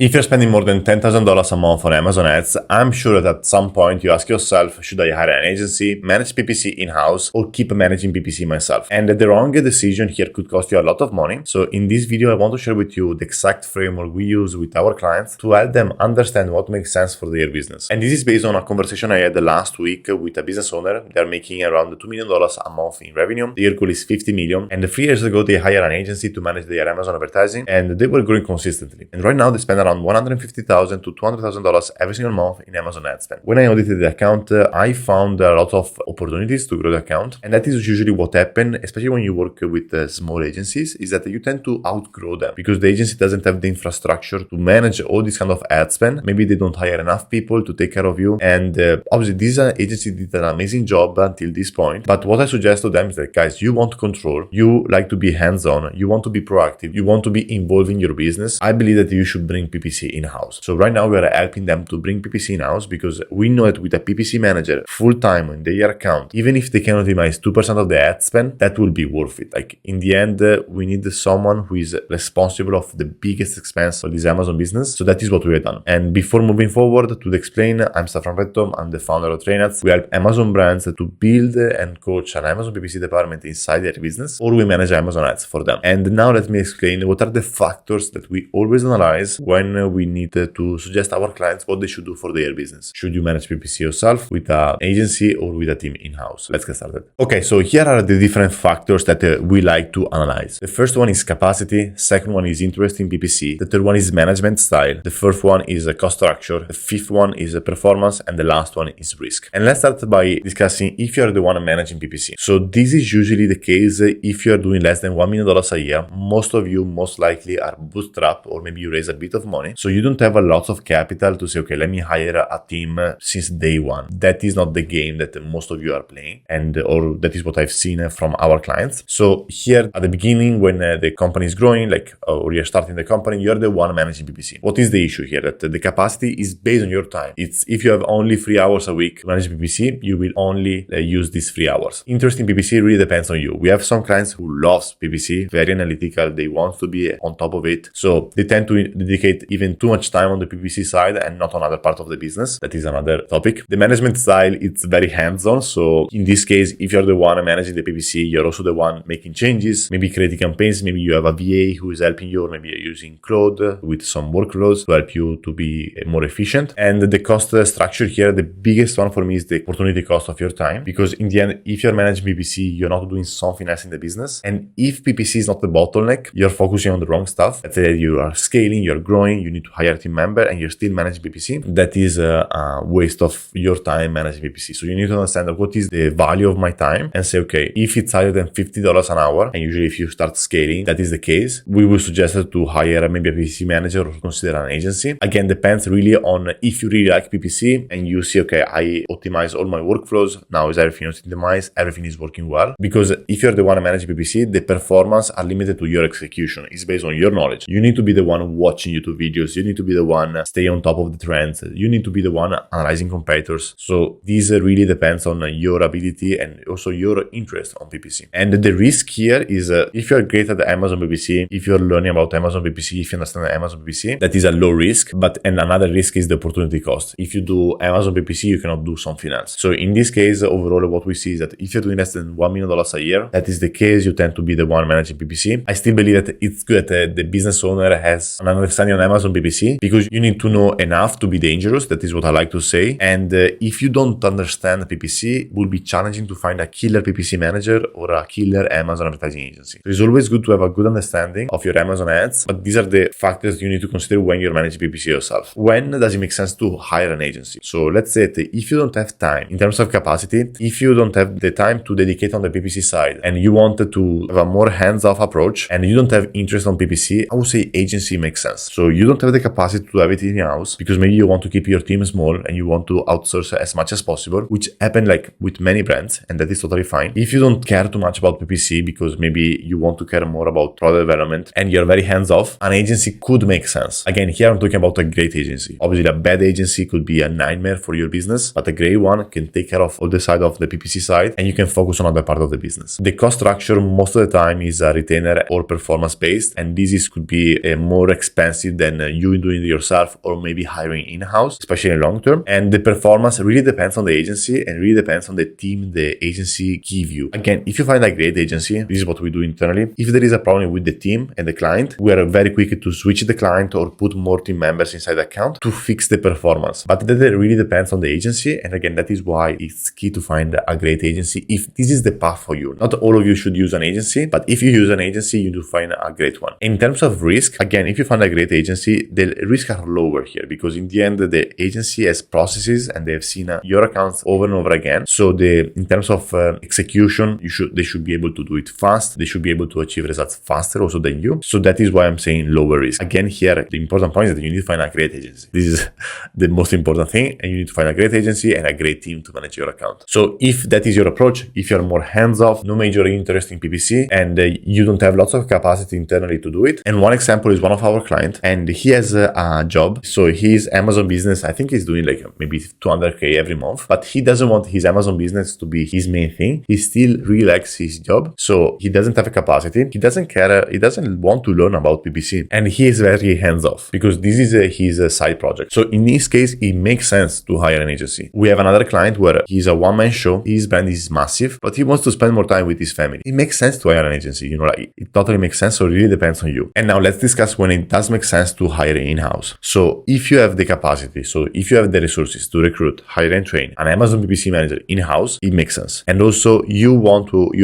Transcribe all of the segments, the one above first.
If you're spending more than $10,000 a month on Amazon ads, I'm sure that at some point you ask yourself, should I hire an agency, manage PPC in-house, or keep managing PPC myself? And the wrong decision here could cost you a lot of money. So in this video, I want to share with you the exact framework we use with our clients to help them understand what makes sense for their business. And this is based on a conversation I had last week with a business owner. They're making around $2 million a month in revenue. Their goal is $50 million. And 3 years ago, they hired an agency to manage their Amazon advertising, and they were growing consistently. And right now, they spend around $150,000 to $200,000 every single month in Amazon ad spend. When I audited the account, I found a lot of opportunities to grow the account. And that is usually what happens, especially when you work with small agencies, is that you tend to outgrow them because the agency doesn't have the infrastructure to manage all this kind of ad spend. Maybe they don't hire enough people to take care of you. And obviously, this agency did an amazing job until this point. But what I suggest to them is that, guys, you want control, you like to be hands-on, you want to be proactive, you want to be involved in your business. I believe that you should bring PPC in-house. So right now we are helping them to bring PPC in-house because we know that with a PPC manager full-time in their account, even if they can optimize 2% of the ad spend, that will be worth it. Like in the end, we need someone who is responsible of the biggest expense of this Amazon business. So that is what we have done. And before moving forward to explain, I'm Stefano Pretto. I'm the founder of TrainAdz. We help Amazon brands to build and coach an Amazon PPC department inside their business, or we manage Amazon ads for them. And now let me explain what are the factors that we always analyze when we need to suggest our clients what they should do for their business. Should you manage PPC yourself with an agency or with a team in-house? Let's get started. Okay, so here are the different factors that we like to analyze. The first one is capacity. Second one is interest in PPC. The third one is management style. The fourth one is cost structure. The fifth one is performance. And the last one is risk. And let's start by discussing if you're the one managing PPC. So this is usually the case if you're doing less than $1 million a year. Most of you most likely are bootstrapped, or maybe you raise a bit of money. So you don't have a lot of capital to say, okay, let me hire a team since day one. That is not the game that most of you are playing, or that is what I've seen from our clients. So here at the beginning, when the company is growing, or you're starting the company, you're the one managing PPC. What is the issue here? That the capacity is based on your time. It's if you have only 3 hours a week to manage PPC, you will only use these 3 hours. Interest in PPC really depends on you. We have some clients who loves PPC, very analytical. They want to be on top of it. So they tend to dedicate even too much time on the PPC side and not on other part of the business. That is another topic. The management style, it's very hands-on. So in this case, if you're the one managing the PPC, you're also the one making changes, maybe creating campaigns. Maybe you have a VA who is helping you, or maybe you're using Claude with some workflows to help you to be more efficient. And the cost structure here, the biggest one for me is the opportunity cost of your time. Because in the end, if you're managing PPC, you're not doing something else in the business. And if PPC is not the bottleneck, you're focusing on the wrong stuff. Let's say you are scaling, you're growing, you need to hire a team member, and you're still managing PPC. That is a waste of your time managing PPC. So you need to understand what is the value of my time and say, okay, if it's higher than $50 an hour, and usually if you start scaling, that is the case, we will suggest to hire maybe a PPC manager or consider an agency. Again, depends really on if you really like PPC and you see, okay, I optimize all my workflows. Now is everything optimized? Everything is working well. Because if you're the one managing PPC, the performance are limited to your execution. It's based on your knowledge. You need to be the one watching YouTube videos. You need to be the one stay on top of the trends. You need to be the one analyzing competitors. So this really depends on your ability and also your interest on PPC. And the risk here is if you're great at Amazon PPC, if you're learning about Amazon PPC, if you understand Amazon PPC, that is a low risk. And another risk is the opportunity cost. If you do Amazon PPC, you cannot do something else. So in this case, overall, what we see is that if you're doing less than $1 million a year, that is the case, you tend to be the one managing PPC. I still believe that it's good that the business owner has an understanding on Amazon PPC, because you need to know enough to be dangerous. That is what I like to say. And if you don't understand PPC, it will be challenging to find a killer PPC manager or a killer Amazon advertising agency. So it's always good to have a good understanding of your Amazon ads, but these are the factors you need to consider when you're managing PPC yourself. When does it make sense to hire an agency? So let's say that if you don't have time in terms of capacity, if you don't have the time to dedicate on the PPC side and you want to have a more hands-off approach and you don't have interest on PPC, I would say agency makes sense. So you don't have the capacity to have it in-house because maybe you want to keep your team small and you want to outsource as much as possible, which happen with many brands, and that is totally fine. If you don't care too much about PPC because maybe you want to care more about product development and you're very hands-off, an agency could make sense. Again, here I'm talking about a great agency. Obviously, a bad agency could be a nightmare for your business, but a great one can take care of all the side of the PPC side and you can focus on other part of the business. The cost structure most of the time is a retainer or performance based, and this could be more expensive than than you doing it yourself or maybe hiring in-house, especially in long term. And the performance really depends on the agency and really depends on the team the agency give you. Again, if you find a great agency, this is what we do internally. If there is a problem with the team and the client, we are very quick to switch the client or put more team members inside the account to fix the performance. But that really depends on the agency. And again, that is why it's key to find a great agency if this is the path for you. Not all of you should use an agency, but if you use an agency, you do find a great one. In terms of risk, again, if you find a great agency, the risks are lower here because in the end, the agency has processes and they have seen your accounts over and over again. So in terms of execution, they should be able to do it fast. They should be able to achieve results faster also than you. So that is why I'm saying lower risk. Again, here, the important point is that you need to find a great agency. This is the most important thing. And you need to find a great agency and a great team to manage your account. So if that is your approach, if you're more hands-off, no major interest in PPC, and you don't have lots of capacity internally to do it. And one example is one of our clients, and he has a job. So his Amazon business, I think he's doing like maybe 200K every month, but he doesn't want his Amazon business to be his main thing. He still really likes his job. So he doesn't have a capacity. He doesn't care. He doesn't want to learn about PPC. And he is very hands-off because this is his side project. So in this case, it makes sense to hire an agency. We have another client where he's a one-man show. His brand is massive, but he wants to spend more time with his family. It makes sense to hire an agency. Like it totally makes sense. So it really depends on you. And now let's discuss when it does make sense to hire in-house. So if you have the capacity, so if you have the resources to recruit, hire and train an Amazon PPC manager in-house, it makes sense. And also you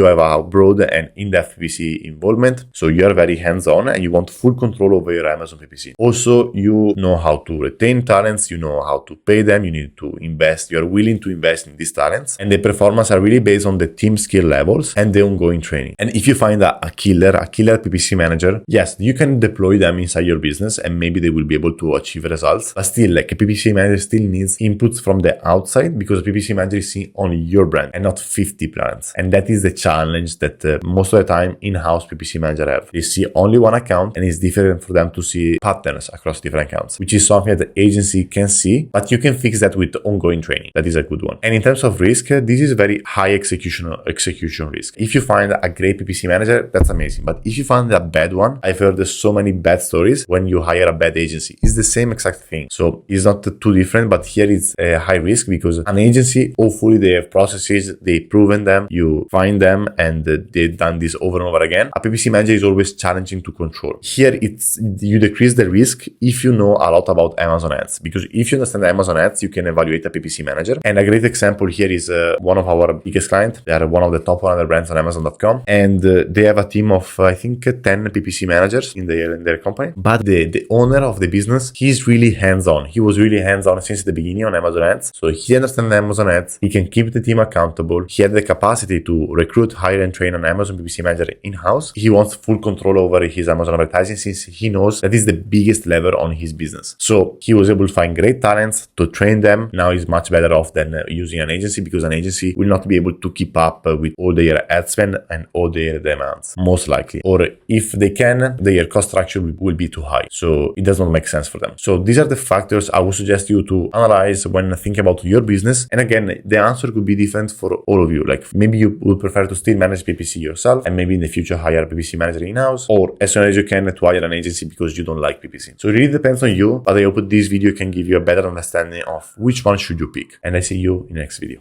have a broad and in-depth PPC involvement. So you are very hands-on and you want full control over your Amazon PPC. Also, you know how to retain talents. You know how to pay them. You need to invest. You are willing to invest in these talents. And the performance are really based on the team skill levels and the ongoing training. And if you find a killer PPC manager, yes, you can deploy them inside your business and maybe they will be able to achieve results. But still, like a PPC manager still needs inputs from the outside because a PPC manager is seeing only your brand and not 50 brands. And that is the challenge that most of the time in-house PPC manager have. They see only one account and it's different for them to see patterns across different accounts, which is something that the agency can see, but you can fix that with ongoing training. That is a good one. And in terms of risk, this is very high execution risk. If you find a great PPC manager, that's amazing. But if you find a bad one, I've heard so many bad stories when you hire a bad agency. It's the same exact thing. So it's not too different, but here it's a high risk because an agency, hopefully they have processes, they've proven them, you find them and they've done this over and over again. A PPC manager is always challenging to control. Here you decrease the risk if you know a lot about Amazon ads, because if you understand Amazon ads, you can evaluate a PPC manager. And a great example here is one of our biggest clients. They are one of the top 100 brands on Amazon.com, and they have a team of I think 10 PPC managers in their company. But the owner of the business, he's really hands-on. He was really hands-on since the beginning on Amazon ads. So he understands Amazon ads. He can keep the team accountable. He had the capacity to recruit, hire, and train an Amazon PPC manager in-house. He wants full control over his Amazon advertising since he knows that is the biggest lever on his business. So he was able to find great talents to train them. Now he's much better off than using an agency because an agency will not be able to keep up with all their ad spend and all their demands, most likely. Or if they can, their cost structure will be too high. So it does not make sense for them. So these are the factors I would suggest you to analyze when thinking about your business. And again, the answer could be different for all of you. Like maybe you would prefer to still manage PPC yourself and maybe in the future hire a PPC manager in-house, or as soon as you can to hire an agency because you don't like PPC. So it really depends on you, but I hope this video can give you a better understanding of which one should you pick. And I see you in the next video.